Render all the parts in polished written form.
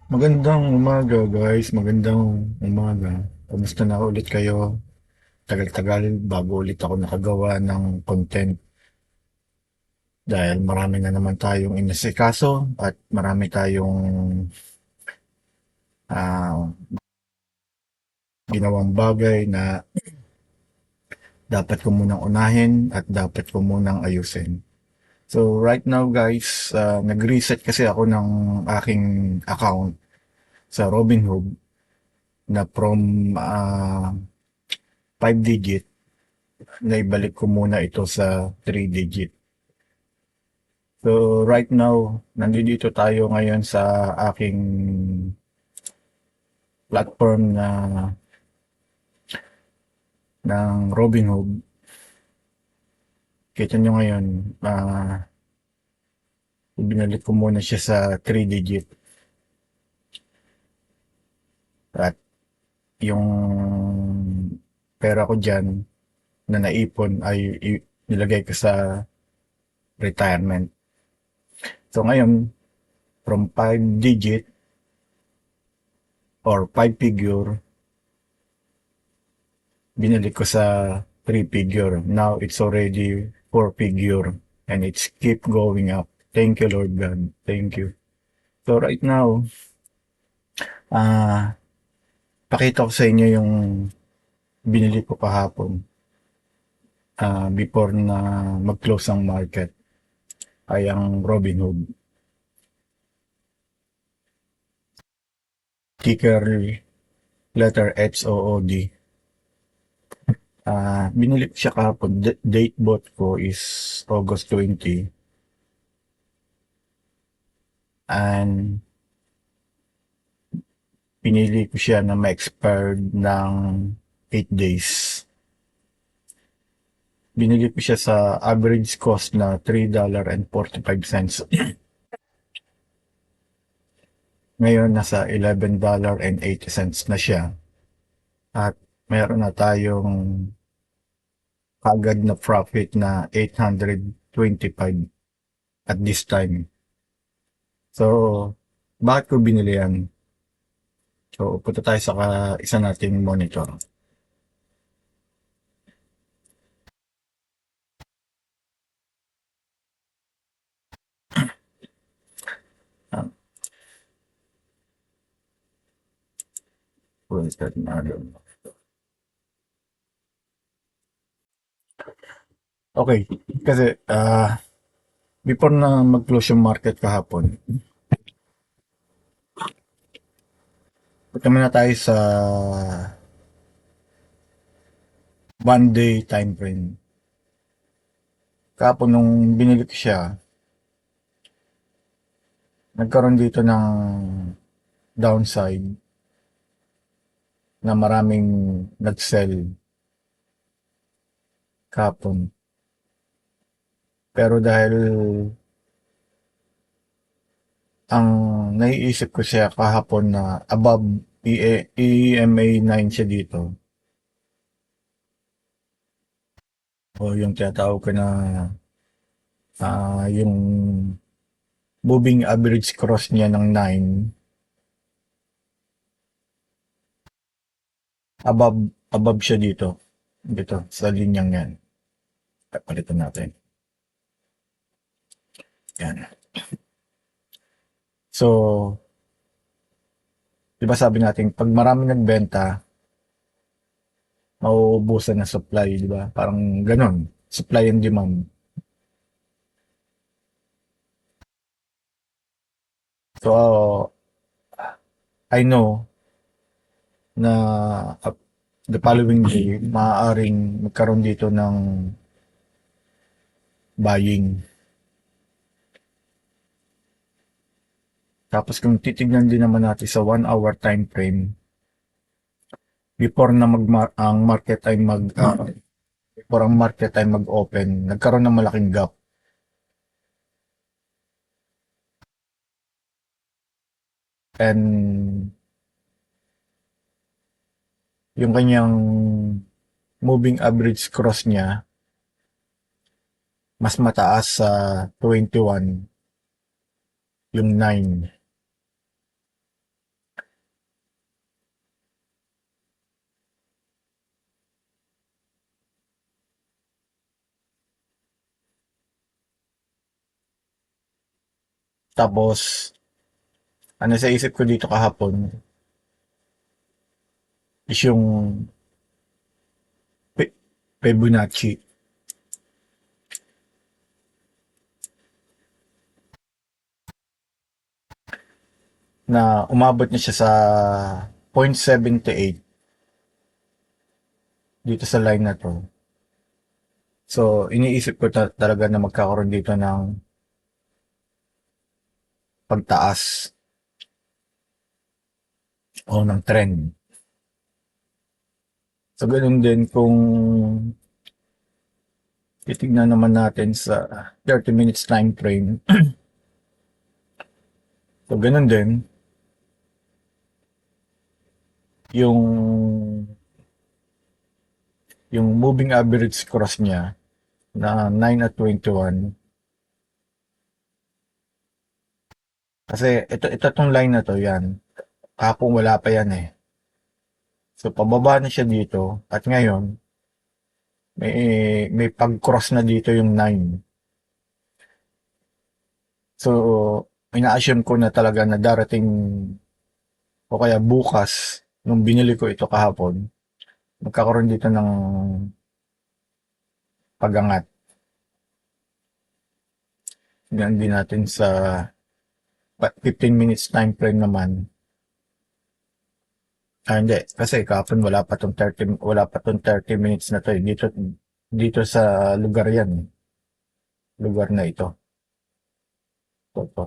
Magandang umaga guys, magandang umaga. Kamusta na ulit kayo? Tagal-tagal bago ulit ako nakagawa ng content dahil marami na naman tayong inasikaso at marami tayong ah, ginawang bagay na dapat ko munang unahin at dapat ko munang ayusin. So right now guys, nag-reset kasi ako ng aking account sa Robinhood na from 5 digit na ibalik ko muna ito sa 3 digit. So right now, nandito tayo ngayon sa aking platform ng Robinhood. Kita nyo ngayon, binalik ko muna siya sa 3 digit. At yung pera ko dyan na naipon ay nilagay ko sa retirement. So ngayon, from 5 digit or 5 figure, binalik ko sa 3 figure. Now it's already 4 figure and it's keep going up. Thank you Lord God. Thank you. So right now, ah pakita ko sa inyo yung binili ko kahapon before na mag-close ang market ay ang Robinhood. Ticker letter HOOD. Binili ko siya kahapon. Date bought ko is August 20 and pinili ko siya na ma-expired ng 8 days. Binili ko siya sa average cost na $3.45. Ngayon, nasa $11.80 na siya. At meron na tayong kagad na profit na 825 at this time. So, bakit ko binili yan? So, punta tayo sa isa nating monitor. Ah, where's that model? Okay, kasi before na mag-close yung market kahapon, punta muna tayo sa 1 day time frame. Kahapon nung binili ko siya, nagkaroon dito ng downside na maraming nag-sell kahapon. Pero dahil ang naiisip ko siya kahapon na above EMA 9 siya dito. O yung tinatawag ko na yung moving average cross niya ng 9 above above siya dito. Dito sa linyang yan. Palitan natin. Yan. So, di ba sabi natin, pag marami nagbenta, mauubusan ng supply, di ba? Parang ganon. Supply and demand. So, I know na the following day, maaaring magkaroon dito ng buying. Tapos kung titignan din naman natin sa 1 hour time frame, before na ang market ay before ang market ay mag-open, nagkaroon ng malaking gap. And yung kanyang moving average cross niya, mas mataas sa 21, yung 9. Tapos, ano sa isip ko dito kahapon is yung Fibonacci na umabot na siya sa 0.78 dito sa line na to. So, iniisip ko talaga na magkakaroon dito ng pagtaas o ng trend. So, ganun din kung titignan naman natin sa 30 minutes time frame. So, ganun din. Yung moving average cross niya na 9 at 21. Kasi ito tong line na to, yan. Kapong wala pa yan eh. So, pababa na siya dito. At ngayon, may pag-cross na dito yung 9. So, ina-assume ko na talaga na darating o kaya bukas, nung binili ko ito kahapon, magkakaroon dito ng pag-angat. Tingnan din natin sa 15 minutes time frame naman. Hindi. Kasi kahapon wala pa tong 30 minutes na to eh. Dito sa lugar yan. Lugar na ito. Ito.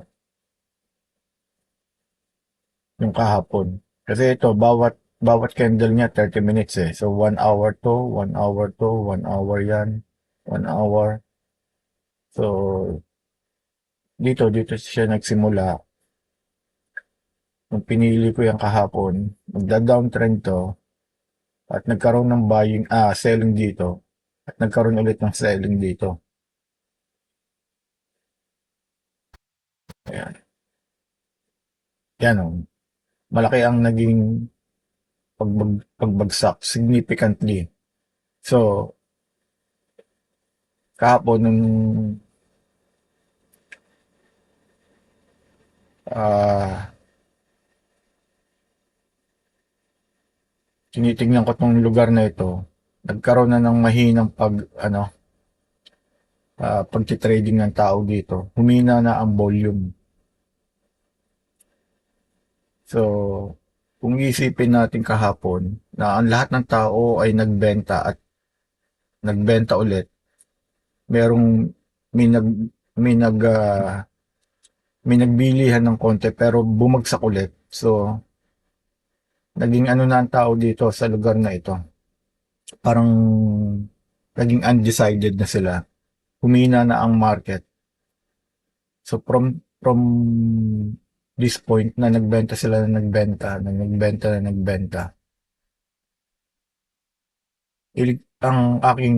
Yung kahapon. Kasi ito, bawat candle niya 30 minutes eh. So 1 hour to, 1 hour to, 1 hour yan, 1 hour. So dito siya nagsimula. Nung pinili ko yung kahapon, magda-downtrend to at nagkaroon ng selling dito at nagkaroon ulit ng selling dito. Ayan. Yan o. Malaki ang naging pagbagsak significantly. So, kahapon nung tinitingnan ko tong lugar na ito, nagkaroon na ng mahinang pagti-trading ng tao dito. Humina na ang volume. So, kung isipin natin kahapon na ang lahat ng tao ay nagbenta at nagbenta ulit, merong may nag may nag may nagbilihan ng konti pero bumagsak ulit. So, naging ano na ang tao dito sa lugar na ito. Parang naging undecided na sila. Humina na ang market. So from this point na nagbenta sila na nagbenta. Ang aking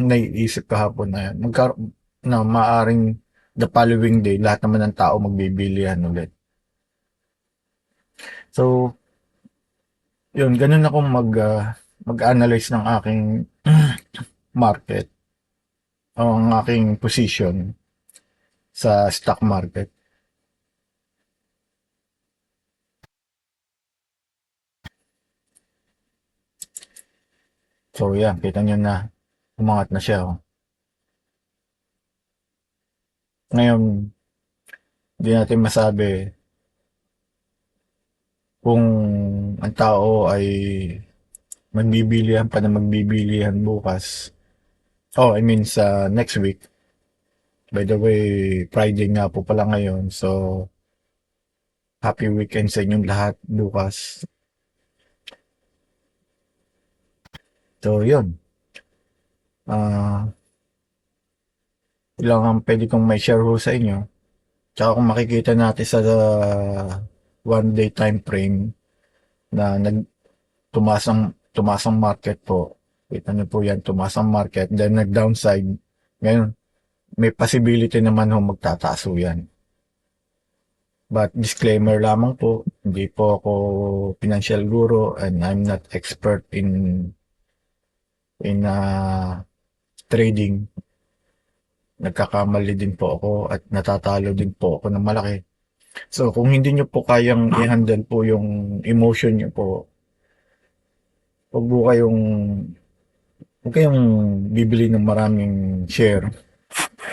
naiisip kahapon na yan, na maaring the following day, lahat naman ng tao magbibilihan ulit. So, yun, ganun ako mag-analyze ng aking market o ang aking position sa stock market. So, yan, kita nyo na, umangat na siya. Oh. Ngayon, hindi natin masabi kung ang tao ay magbibilihan bukas. Oh, I mean sa next week. By the way, Friday nga po pala ngayon. So, happy weekend sa inyong lahat bukas. So, yun. Ilang ang pwede kong may share ho sa inyo. Tsaka kung makikita natin sa one day time frame na tumaas ang market po. Kita niyo po yan, tumaas ang market. Then nag-downside. Ngayon, may possibility naman ho magtataas ho yan. But disclaimer lamang po, hindi po ako financial guru and I'm not expert in trading. nagkakamali din po ako at natatalo din po ako ng malaki. So, kung hindi nyo po kayang i-handle po yung emotion nyo po, huwag po kayong, huwag kayong bibili ng maraming share.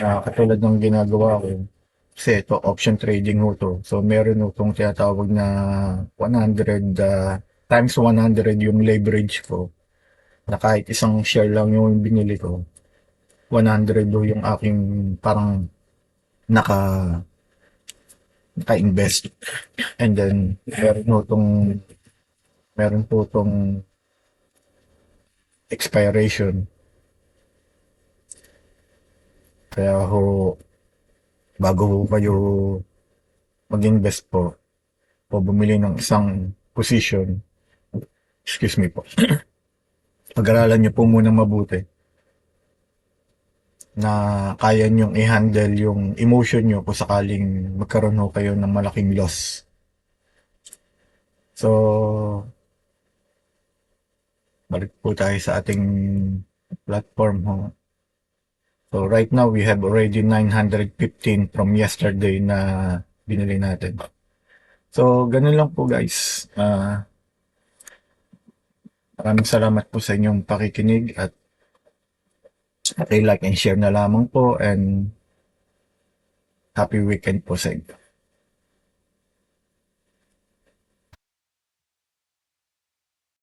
Katulad ng ginagawa ko. Kasi ito, option trading ho to. So, meron ho itong tinatawag na 100 times 100 yung leverage ko. Na kahit isang share lang yung binili ko, 100 ho yung aking parang naka naka-invest. And then, meron po itong expiration. Kaya ho, bago ho kayo mag-invest po, o bumili ng isang position, excuse me po, pag-aralan nyo po muna mabuti na kaya nyong i-handle yung emotion nyo kung sakaling magkaroon ho kayo ng malaking loss. So, balik po tayo sa ating platform ho. So, right now, we have already 915 from yesterday na binili natin. So, ganun lang po guys. Maraming salamat po sa inyong pakikinig at like and share na lamang po and happy weekend po sa inyo.